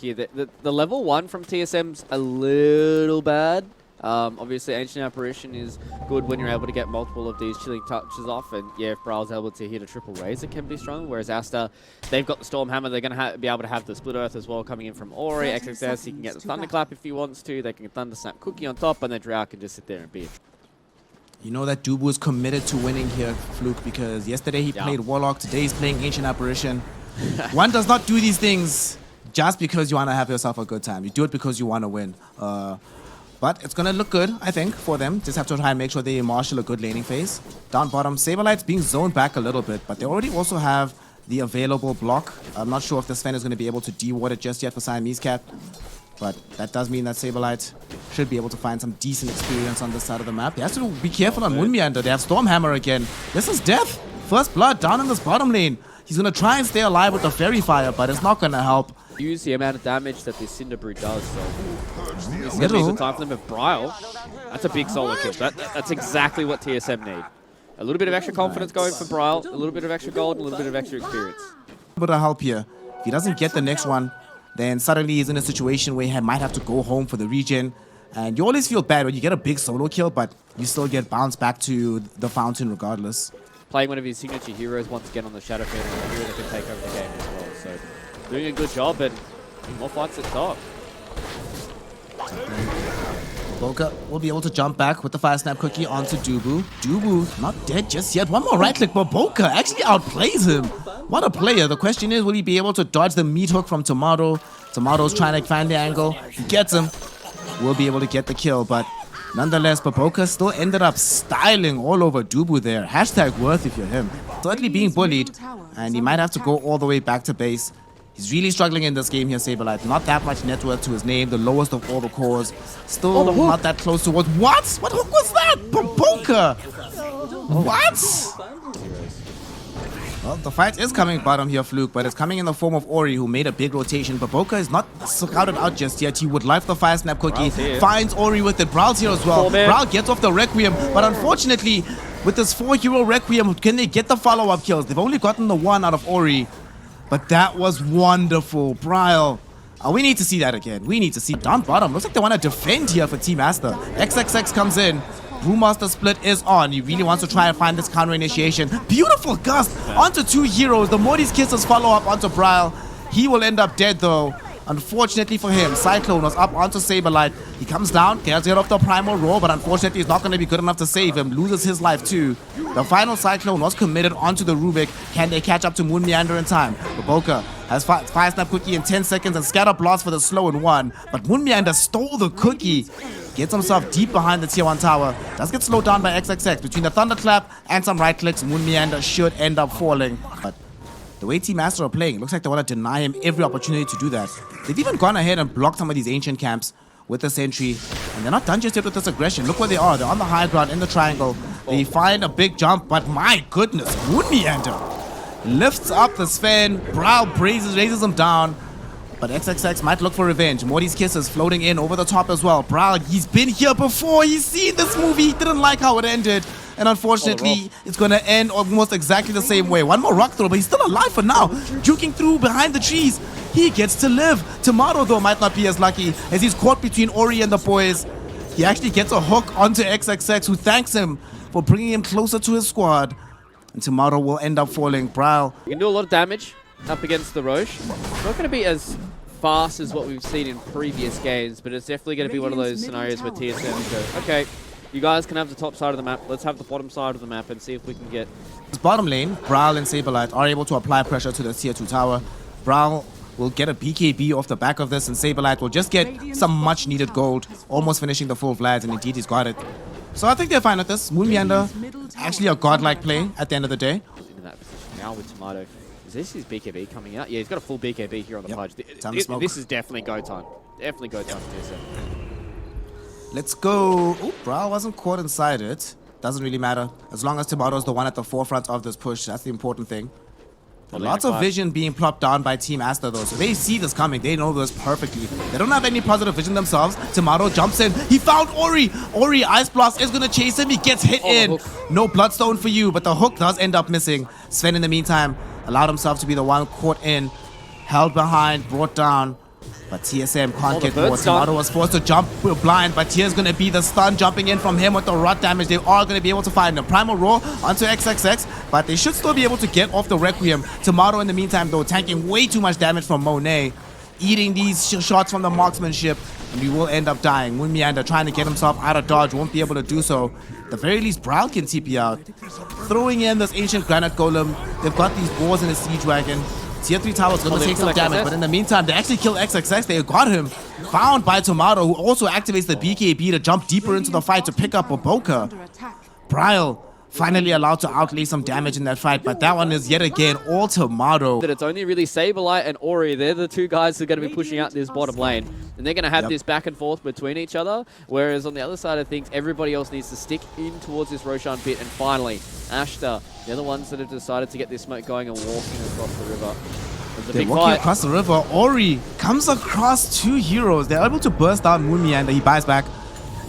here. The level 1 from TSM's a little bad. Obviously, Ancient Apparition is good when you're able to get multiple of these chilling touches off, and yeah, if Braille's able to hit a triple raise, it can be strong. Whereas ASTER, they've got the Storm Hammer, they're going to be able to have the Split Earth as well coming in from Ori. XXS, he can get the Thunderclap if he wants to, they can Thunder Snap Cookie on top, and then Drow can just sit there and beat. You know that Dubu is committed to winning here, Fluke, because yesterday he played Warlock, today he's playing Ancient Apparition. One does not do these things just because you want to have yourself a good time. You do it because you want to win. But it's going to look good, I think, for them. Just have to try and make sure they marshal a good laning phase. Down bottom, Saberlight's being zoned back a little bit, but they already also have the available block. I'm not sure if this Sven is going to be able to de-ward it just yet for Siamese Cat. But that does mean that Saberlight should be able to find some decent experience on this side of the map. He has to be careful on Moonmeander. They have Stormhammer again. This is death. First blood down in this bottom lane. He's going to try and stay alive with the Fairy Fire, but it's not going to help. Use the amount of damage that this Cinder Brew does, so it's going to be the time for them with Brile. That's a big solo kill. That's exactly what TSM need. A little bit of extra confidence going for Brile, a little bit of extra gold, and a little bit of extra experience. A bit of help here. If he doesn't get the next one, then suddenly he's in a situation where he might have to go home for the regen. And you always feel bad when you get a big solo kill, but you still get bounced back to the fountain regardless. Playing one of his signature heroes once again on the Shadow Field, a hero that can take over the game as well. So doing a good job, and more fights at top. Boca will be able to jump back with the Fire Snap Cookie onto Dubu. Dubu not dead just yet. One more right click, but Boca actually outplays him. What a player. The question is, will he be able to dodge the meat hook from Tomato? Tomato's trying to find the angle. He gets him. Will be able to get the kill, but nonetheless, Baboka still ended up styling all over Dubu there. Hashtag worth if you're him. Certainly being bullied, and he might have to go all the way back to base. He's really struggling in this game here, Saberlight. Not that much net worth to his name, the lowest of all the cores. Still not that close to what? What? What hook was that? Baboka! What? Well, the fight is coming bottom here, Fluke, but it's coming in the form of Ori, who made a big rotation. Baboka is not scouted out just yet. He would life the Fire Snap Cookie, finds Ori with it. Brow's here as well. Brow gets off the Requiem, but unfortunately, with this 4-hero Requiem, can they get the follow-up kills? They've only gotten the one out of Ori, but that was wonderful. Bryle. We need to see that again. We need to see down bottom. Looks like they want to defend here for Team ASTER. XXX comes in. Brewmaster split is on. He really wants to try and find this counter initiation. Beautiful gust onto 2 heroes. The Morty's Kisses follow up onto Bryle. He will end up dead though. Unfortunately for him, Cyclone was up onto Saberlight. He comes down, gets rid of the Primal Roar, but unfortunately he's not going to be good enough to save him. Loses his life too. The final Cyclone was committed onto the Rubik. Can they catch up to Moon Meander in time? Baboka has Fire Snap Cookie in 10 seconds and Scatter Blast for the slow in 1. But Moon Meander stole the cookie. Gets himself deep behind the tier 1 tower. Does get slowed down by XXX. Between the Thunderclap and some right clicks, Moon Meander should end up falling. But the way Team ASTER are playing, it looks like they want to deny him every opportunity to do that. They've even gone ahead and blocked some of these ancient camps with the sentry. And they're not done just yet with this aggression. Look where they are. They're on the high ground in the triangle. They find a big jump, but my goodness, Moon Meander lifts up the Sven. Brow raises him down. But XXX might look for revenge. Morty's Kisses floating in over the top as well. Brow, he's been here before. He's seen this movie. He didn't like how it ended. And unfortunately, it's going to end almost exactly the same way. One more rock throw, but he's still alive for now. Juking through behind the trees. He gets to live. Tomato, though, might not be as lucky as he's caught between Ori and the boys. He actually gets a hook onto XXX, who thanks him for bringing him closer to his squad. And Tomato will end up falling. Bryle. You can do a lot of damage up against the Roche. It's not going to be as fast as what we've seen in previous games, but it's definitely going to be one of those scenarios where TSM go, okay, you guys can have the top side of the map, let's have the bottom side of the map and see if we can get... This bottom lane, Bryle and Saberlight are able to apply pressure to the tier 2 tower. Bryle will get a BKB off the back of this, and Saberlight will just get some much needed gold, almost finishing the full Vlads, and indeed he's got it. So I think they're fine with this. Moon Meander, actually a godlike play at the end of the day. In that position now with Tomato. Is this his BKB coming out? Yeah, he's got a full BKB here on the pudge. This is definitely go time. Definitely go time for TSM. Let's go. Oh, Bryle wasn't caught inside it. Doesn't really matter. As long as Tomato's the one at the forefront of this push, that's the important thing. Lots of vision being plopped down by Team ASTER though, so they see this coming. They know this perfectly. They don't have any positive vision themselves. Tomato jumps in. He found Ori. Ori, Ice Blast is going to chase him. He gets hit in. No Bloodstone for you, but the hook does end up missing. Sven, in the meantime, allowed himself to be the one caught in, held behind, brought down. But TSM can't the get more. bird's done. Tomato was forced to jump blind, but here's going to be the stun jumping in from him with the rot damage. They are going to be able to find him. Primal Roar onto XXX, but they should still be able to get off the Requiem. Tomato in the meantime, though, tanking way too much damage from Monet, eating these shots from the marksmanship, and we will end up dying. Moon Meander trying to get himself out of dodge, won't be able to do so. At the very least, Brown can TP out. Throwing in this Ancient Granite Golem. They've got these boars in a Siege Wagon. Tier 3 tower's gonna take some damage, but in the meantime, they actually kill XXX. They got him. Found by Tomato, who also activates the BKB to jump deeper into the fight to pick up Boboka. Bryle finally allowed to outlay some damage in that fight, but that one is yet again all Tomato. That it's only really Saberlight and Ori. They're the two guys who are going to be pushing out this bottom lane. And they're going to have this back and forth between each other. Whereas on the other side of things, everybody else needs to stick in towards this Roshan pit. And finally, ASTER, they're the ones that have decided to get this smoke going and walking across the river. They're walking across the river. Ori comes across two heroes. They're able to burst out Moon Meander. He buys back.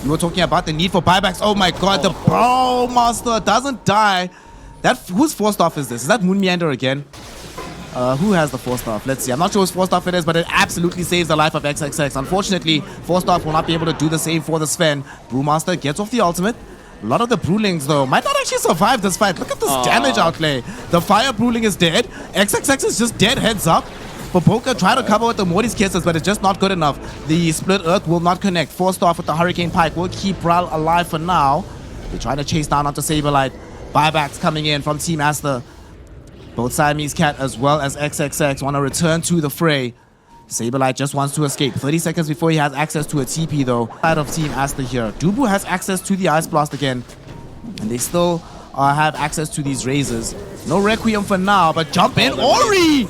We were talking about the need for buybacks. Oh my god, the Brawl Master doesn't die. Whose 4-staff is this? Is that Moon Meander again? Who has the 4-staff? Let's see. I'm not sure whose 4-staff it is, but it absolutely saves the life of XXX. Unfortunately, 4-staff will not be able to do the same for the Sven. Brewmaster gets off the ultimate. A lot of the Brewlings, though, might not actually survive this fight. Look at this damage outlay. The Fire Brewling is dead. XXX is just dead, heads up. Boboka tried to cover with the Morty's Kisses, but it's just not good enough. The Split Earth will not connect. Forced off with the Hurricane Pike will keep Bryle alive for now. They're trying to chase down onto Saberlight. Buybacks coming in from Team ASTER. Both Siamese Cat as well as XXX want to return to the fray. Saberlight just wants to escape. 30 seconds before he has access to a TP, though. Side of Team ASTER here. Dubu has access to the Ice Blast again. And they still have access to these razors. No Requiem for now, but jump in. Ori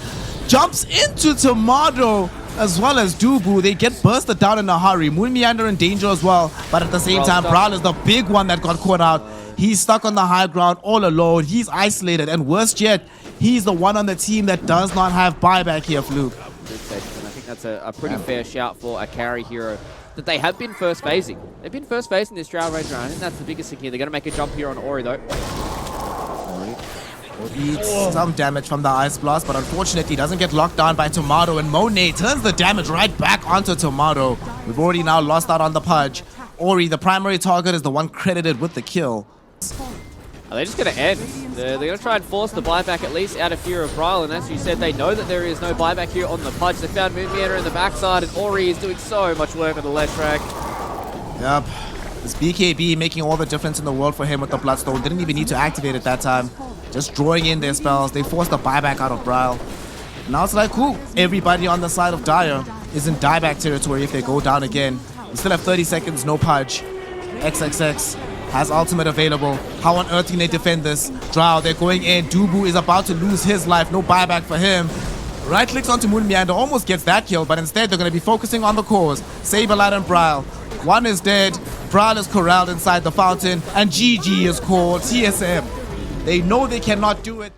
jumps into Tomato as well as Dubu. They get bursted down in a hurry. Moon Meander in danger as well. But at the same time, Bryle is the big one that got caught out. He's stuck on the high ground all alone. He's isolated. And worst yet, he's the one on the team that does not have buyback here, Fluke. Good session, and I think that's a pretty fair shout for a carry hero that they have been first phasing. They've been first phasing this Drow Ranger. I think that's the biggest thing here. They're going to make a jump here on Ori, though. Eats some damage from the Ice Blast, but unfortunately doesn't get locked down by Tomato, and Monet turns the damage right back onto Tomato. We've already now lost out on the Pudge. Ori, the primary target, is the one credited with the kill. Are they just going to end? They're going to try and force the buyback at least out of fear of Bryle, and as you said, they know that there is no buyback here on the Pudge. They found Moon Meander in the backside, and Ori is doing so much work on the left track. Yep. This BKB making all the difference in the world for him with the Bloodstone. Didn't even need to activate it that time. Just drawing in their spells. They forced the buyback out of Bryle. Now it's like, cool. Everybody on the side of Dire is in dieback territory if they go down again. We still have 30 seconds, no Pudge. XXX has ultimate available. How on earth can they defend this? Drow, they're going in. Dubu is about to lose his life. No buyback for him. Right clicks onto Moon Meander, almost gets that kill, but instead they're going to be focusing on the cause. Saberlight and Bryle. One is dead. Bryle is corralled inside the fountain, and GG is called. TSM. They know they cannot do it.